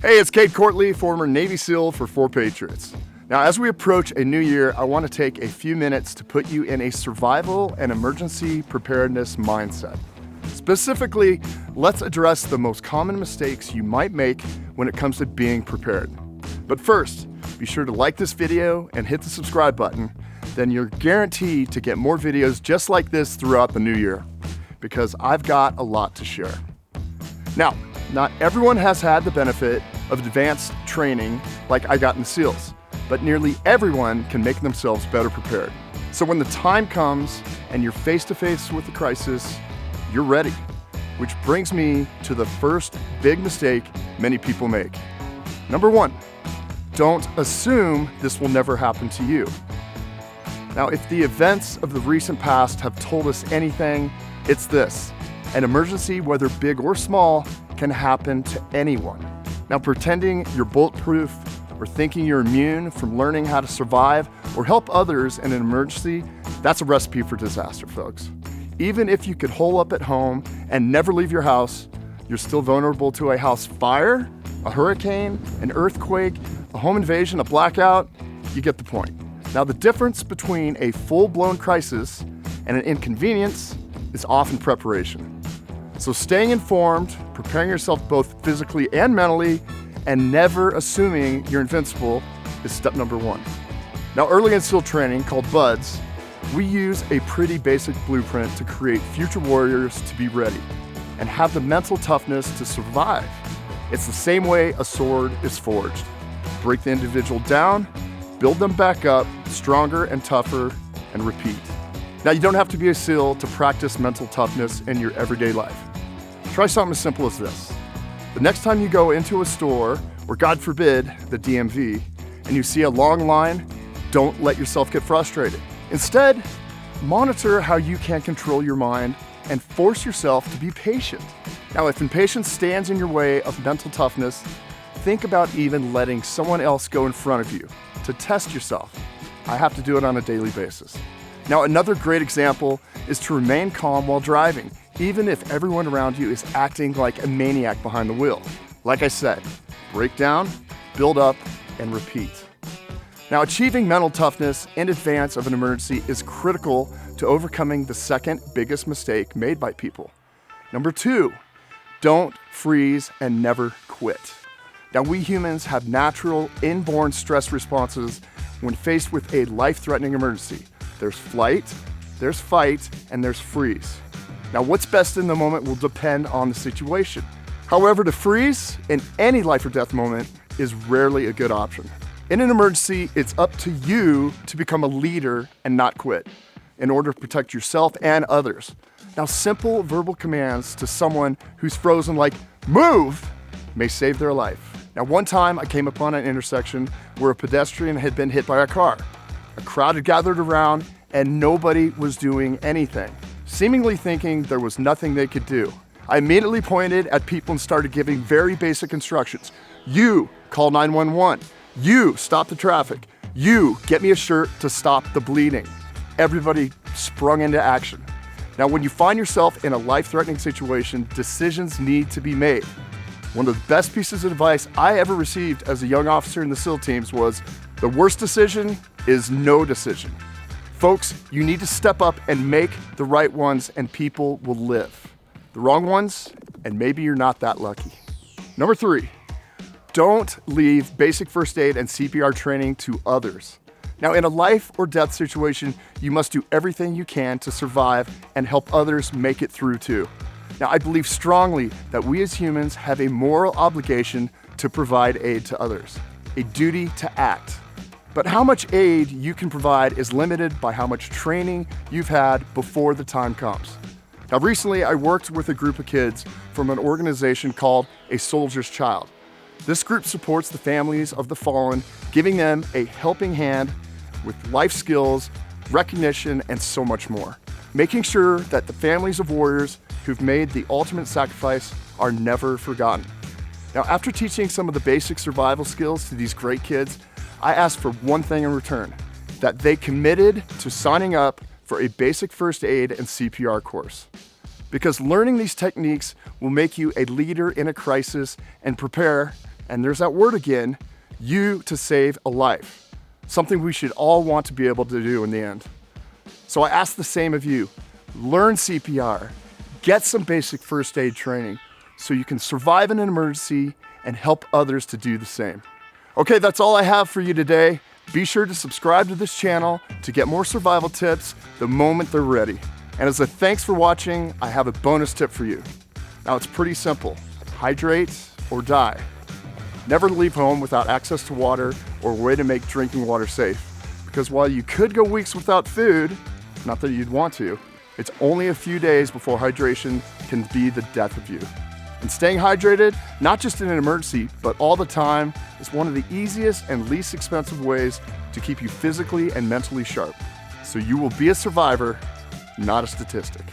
Hey, it's Cade Courtley, former Navy SEAL for 4 Patriots. Now, as we approach a new year, I want to take a few minutes to put you in a survival and emergency preparedness mindset. Specifically, let's address the most common mistakes you might make when it comes to being prepared. But first, be sure to like this video and hit the subscribe button. Then you're guaranteed to get more videos just like this throughout the new year, because I've got a lot to share. Now, not everyone has had the benefit of advanced training like I got in the SEALs, but nearly everyone can make themselves better prepared. So when the time comes and you're face to face with the crisis, you're ready. Which brings me to the first big mistake many people make. Number 1, don't assume this will never happen to you. Now, if the events of the recent past have told us anything, it's this: an emergency, whether big or small, can happen to anyone. Now, pretending you're bulletproof or thinking you're immune from learning how to survive or help others in an emergency, that's a recipe for disaster, folks. Even if you could hole up at home and never leave your house, you're still vulnerable to a house fire, a hurricane, an earthquake, a home invasion, a blackout. You get the point. Now, the difference between a full-blown crisis and an inconvenience is often preparation. So staying informed, preparing yourself both physically and mentally, and never assuming you're invincible is step number 1. Now, early in SEAL training, called BUDS, we use a pretty basic blueprint to create future warriors to be ready and have the mental toughness to survive. It's the same way a sword is forged. Break the individual down, build them back up, stronger and tougher, and repeat. Now, you don't have to be a SEAL to practice mental toughness in your everyday life. Try something as simple as this. The next time you go into a store, or God forbid, the DMV, and you see a long line, don't let yourself get frustrated. Instead, monitor how you can control your mind and force yourself to be patient. Now, if impatience stands in your way of mental toughness, think about even letting someone else go in front of you to test yourself. I have to do it on a daily basis. Now, another great example is to remain calm while driving, even if everyone around you is acting like a maniac behind the wheel. Like I said, break down, build up, and repeat. Now, achieving mental toughness in advance of an emergency is critical to overcoming the second biggest mistake made by people. Number 2, don't freeze and never quit. Now, we humans have natural, inborn stress responses when faced with a life-threatening emergency. There's flight, there's fight, and there's freeze. Now, what's best in the moment will depend on the situation. However, to freeze in any life or death moment is rarely a good option. In an emergency, it's up to you to become a leader and not quit in order to protect yourself and others. Now, simple verbal commands to someone who's frozen, like "move," may save their life. Now, one time I came upon an intersection where a pedestrian had been hit by a car. A crowd had gathered around and nobody was doing anything, seemingly thinking there was nothing they could do. I immediately pointed at people and started giving very basic instructions. You call 911. You stop the traffic. You get me a shirt to stop the bleeding. Everybody sprung into action. Now, when you find yourself in a life-threatening situation, decisions need to be made. One of the best pieces of advice I ever received as a young officer in the SEAL teams was, the worst decision is no decision. Folks, you need to step up and make the right ones and people will live. The wrong ones, and maybe you're not that lucky. Number 3, don't leave basic first aid and CPR training to others. Now, in a life or death situation, you must do everything you can to survive and help others make it through too. Now, I believe strongly that we as humans have a moral obligation to provide aid to others, a duty to act. But how much aid you can provide is limited by how much training you've had before the time comes. Now, recently I worked with a group of kids from an organization called A Soldier's Child. This group supports the families of the fallen, giving them a helping hand with life skills, recognition, and so much more. Making sure that the families of warriors who've made the ultimate sacrifice are never forgotten. Now, after teaching some of the basic survival skills to these great kids, I asked for one thing in return, that they committed to signing up for a basic first aid and CPR course. Because learning these techniques will make you a leader in a crisis and prepare And there's that word again, you to save a life. Something we should all want to be able to do in the end. So I ask the same of you. Learn CPR, get some basic first aid training so you can survive in an emergency and help others to do the same. Okay, that's all I have for you today. Be sure to subscribe to this channel to get more survival tips the moment they're ready. And as a thanks for watching, I have a bonus tip for you. Now it's pretty simple. Hydrate or die. Never leave home without access to water or a way to make drinking water safe. Because while you could go weeks without food, not that you'd want to, it's only a few days before hydration can be the death of you. And staying hydrated, not just in an emergency, but all the time, is one of the easiest and least expensive ways to keep you physically and mentally sharp. So you will be a survivor, not a statistic.